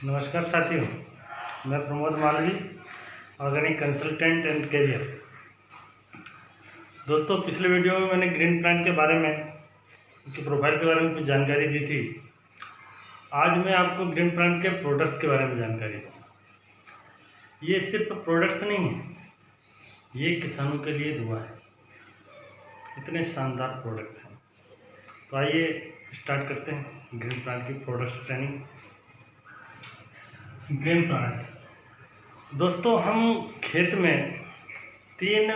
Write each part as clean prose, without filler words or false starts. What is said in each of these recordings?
नमस्कार साथियों, मैं Pramod Malvi, organic consultant and career. दोस्तों, पिछले वीडियो में मैंने ग्रीन प्लांट के बारे में, उनकी प्रोफाइल के बारे में कुछ जानकारी दी थी। आज मैं आपको ग्रीन प्लांट के प्रोडक्ट्स के बारे में जानकारी दूँ। ये सिर्फ प्रोडक्ट्स नहीं है, ये किसानों के लिए दुआ है। इतने शानदार प्रोडक्ट्स हैं। तो आइए स्टार्ट करते हैं ग्रीन प्लांट की प्रोडक्ट्स ट्रेनिंग। ग्रीन प्लांट दोस्तों, हम खेत में 3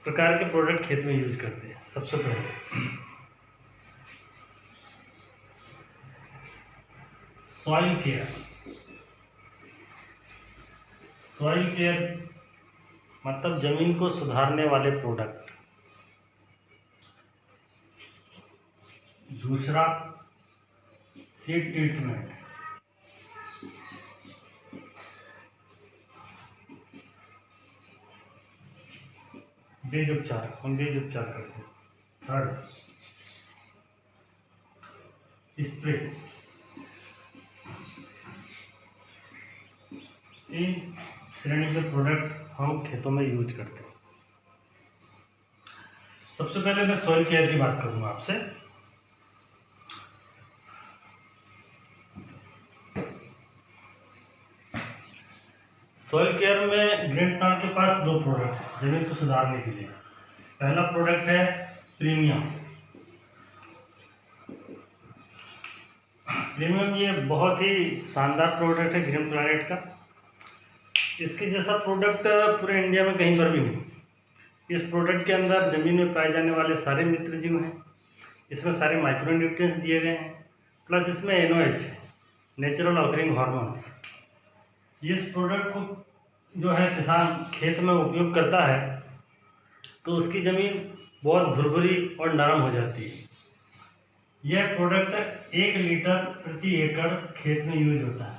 प्रकार के प्रोडक्ट खेत में यूज करते हैं। सबसे पहले सॉइल केयर। सॉइल केयर मतलब जमीन को सुधारने वाले प्रोडक्ट। दूसरा सीड ट्रीटमेंट। बीज उपचार, हम बीज उपचार करते हैं। Third spray. 3 श्रेणी के प्रोडक्ट हम खेतों में यूज करते हैं। सबसे पहले मैं सॉइल केयर की बात करूंगा आपसे। सॉइल केयर में ग्रीन प्लांट के पास 2 प्रोडक्ट हैं जमीन को सुधारने के लिए। पहला प्रोडक्ट है प्रीमियम। प्रीमियम ये बहुत ही शानदार प्रोडक्ट है ग्रीन प्लानेट का। इसके जैसा प्रोडक्ट पूरे इंडिया में कहीं पर भी नहीं। इस प्रोडक्ट के अंदर जमीन में पाए जाने वाले सारे मित्र जीव हैं। इसमें सारे माइक्रो न्यूट्रिएंट्स दिए गए हैं, प्लस इसमें NOH है, नेचुरल ऑकरिंग हार्मोन्स। इस प्रोडक्ट को जो है किसान खेत में उपयोग करता है तो उसकी ज़मीन बहुत भुरभुरी और नरम हो जाती है। यह प्रोडक्ट 1 लीटर प्रति एकड़ खेत में यूज होता है।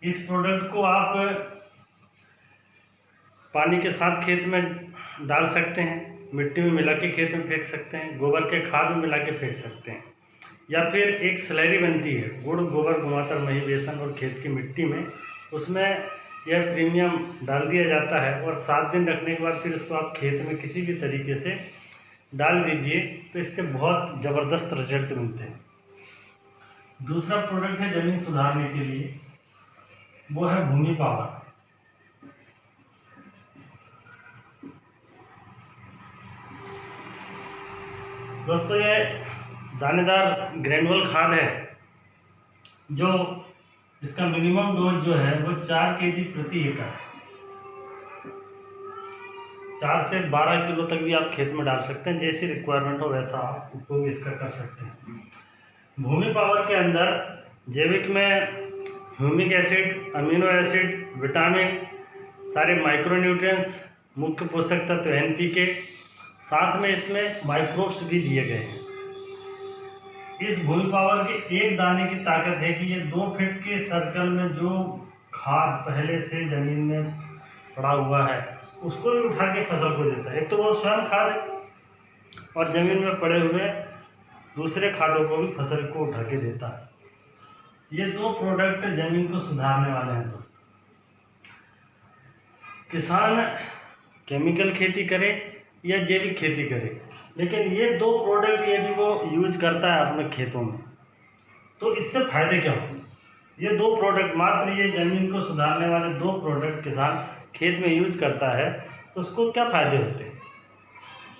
इस प्रोडक्ट को आप पानी के साथ खेत में डाल सकते हैं, मिट्टी में मिला के खेत में फेंक सकते हैं, गोबर के खाद में मिला के फेंक सकते हैं, या फिर एक स्लैरी बनती है गुड़, गोबर, गुमातर, मही, बेसन और खेत की मिट्टी में, उसमें यह प्रीमियम डाल दिया जाता है और 7 दिन रखने के बाद फिर इसको आप खेत में किसी भी तरीके से डाल दीजिए तो इसके बहुत ज़बरदस्त रिजल्ट मिलते हैं। दूसरा प्रोडक्ट है ज़मीन सुधारने के लिए, वो है भूमि पावर। दोस्तों, ये दानेदार ग्रैनुअल खाद है जो इसका मिनिमम डोज जो है वो 4 kg प्रति एकड़ है। 4 से 12 किलो तक भी आप खेत में डाल सकते हैं, जैसी रिक्वायरमेंट हो वैसा आप उपयोग इसका कर सकते हैं। भूमि पावर के अंदर जैविक में humic acid, amino acid, vitamin, सारे माइक्रो न्यूट्रिएंट्स, मुख्य पोषक तत्व NPK, साथ में इसमें माइक्रोब्स भी दिए गए हैं। इस भूमि पावर के एक दाने की ताकत है कि ये 2 फीट के सर्कल में जो खाद पहले से जमीन में पड़ा हुआ है उसको भी उठा के फसल को देता है। एक तो वो स्वयं खाद है और जमीन में पड़े हुए दूसरे खादों को भी फसल को उठा के देता है। ये 2 प्रोडक्ट जमीन को सुधारने वाले हैं। दोस्तों, किसान केमिकल खेती करे या जैविक खेती करे, लेकिन ये 2 प्रोडक्ट यदि वो यूज करता है अपने खेतों में तो इससे फायदे क्या होंगे। ये 2 प्रोडक्ट, मात्र ये ज़मीन को सुधारने वाले 2 प्रोडक्ट किसान खेत में यूज करता है तो उसको क्या फ़ायदे होते हैं।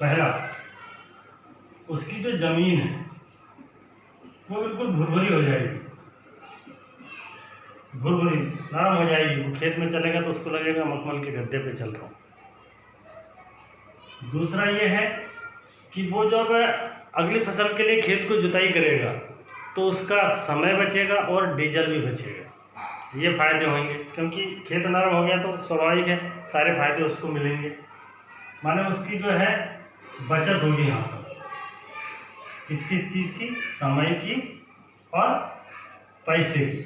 पहला, उसकी जो ज़मीन है वो बिल्कुल भुरभुरी हो जाएगी, भुरभुरी नरम हो जाएगी। वो खेत में चलेगा तो उसको लगेगा मखमल के गद्दे पे चल रहा हूँ। दूसरा ये है कि वो जब अगली फसल के लिए खेत को जुताई करेगा तो उसका समय बचेगा और डीजल भी बचेगा। ये फ़ायदे होंगे क्योंकि खेत नरम हो गया तो स्वाभाविक है सारे फायदे उसको मिलेंगे। माने उसकी जो है बचत होगी यहाँ पर। किस किस चीज़ की? समय की और पैसे की।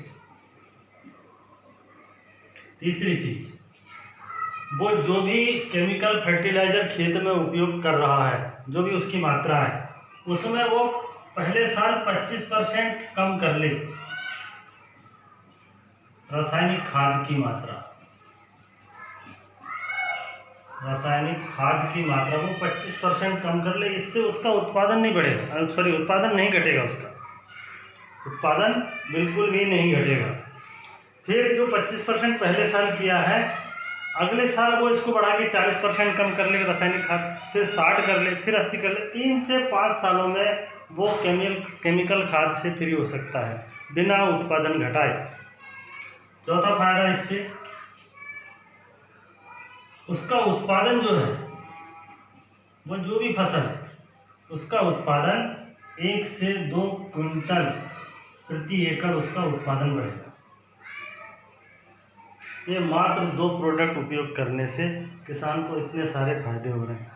तीसरी चीज़, वो जो भी केमिकल फर्टिलाइज़र खेत में उपयोग कर रहा है, जो भी उसकी मात्रा है, उसमें वो पहले साल 25% कम कर ले रासायनिक खाद की मात्रा, रासायनिक खाद की मात्रा को 25% कम कर ले, इससे उसका उत्पादन नहीं बढ़ेगा, सॉरी उत्पादन नहीं घटेगा, उसका उत्पादन बिल्कुल भी नहीं घटेगा। फिर जो 25% पहले साल किया है, अगले साल वो इसको बढ़ा के 40% कम कर ले रासायनिक खाद, फिर 60 कर ले, फिर 80 कर ले। 3 से 5 सालों में वो केमिकल खाद से फ्री हो सकता है बिना उत्पादन घटाए। चौथा फायदा इससे उसका उत्पादन जो है, वो जो भी फसल है उसका उत्पादन 1 से 2 क्विंटल प्रति एकड़ उसका उत्पादन बढ़ेगा। ये मात्र 2 प्रोडक्ट उपयोग करने से किसान को इतने सारे फायदे हो रहे हैं।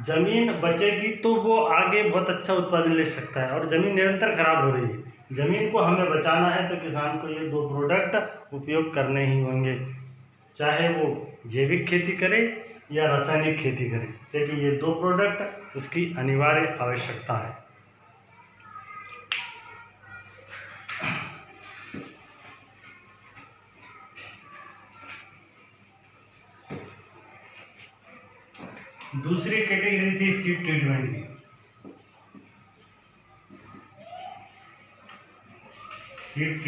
ज़मीन बचेगी तो वो आगे बहुत अच्छा उत्पादन ले सकता है, और ज़मीन निरंतर खराब हो रही है। ज़मीन को हमें बचाना है तो किसान को ये 2 प्रोडक्ट उपयोग करने ही होंगे, चाहे वो जैविक खेती करे या रासायनिक खेती करे, लेकिन ये 2 प्रोडक्ट उसकी अनिवार्य आवश्यकता है। दूसरी कैटेगरी थी सीड ट्रीटमेंट की। सीड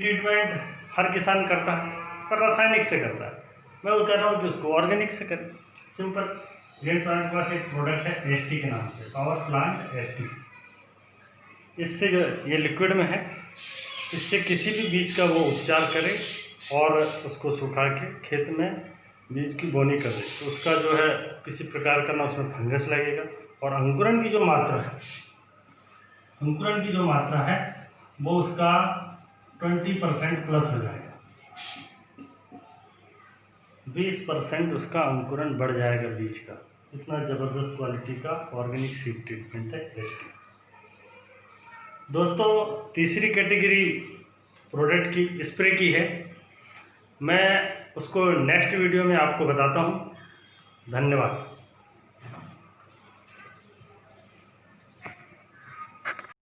ट्रीटमेंट हर किसान करता है, पर रासायनिक से करता है। मैं वो कह रहा हूँ कि उसको ऑर्गेनिक से करें। सिंपल, ग्रीन प्लांट के पास एक प्रोडक्ट है एसटी के नाम से, पावर प्लांट एसटी। इससे जो ये लिक्विड में है, इससे किसी भी बीज का वो उपचार करे और उसको सुखा के खेत में बीज की बोनी कर दे, तो उसका जो है किसी प्रकार का ना उसमें फंगस लगेगा, और अंकुरण की जो मात्रा है वो उसका 20% प्लस हो जाएगा। 20% उसका अंकुरण बढ़ जाएगा बीज का। इतना ज़बरदस्त क्वालिटी का ऑर्गेनिक सीड ट्रीटमेंट है एसटी। दोस्तों, तीसरी कैटेगरी प्रोडक्ट की स्प्रे की है, मैं उसको नेक्स्ट वीडियो में आपको बताता हूँ। धन्यवाद।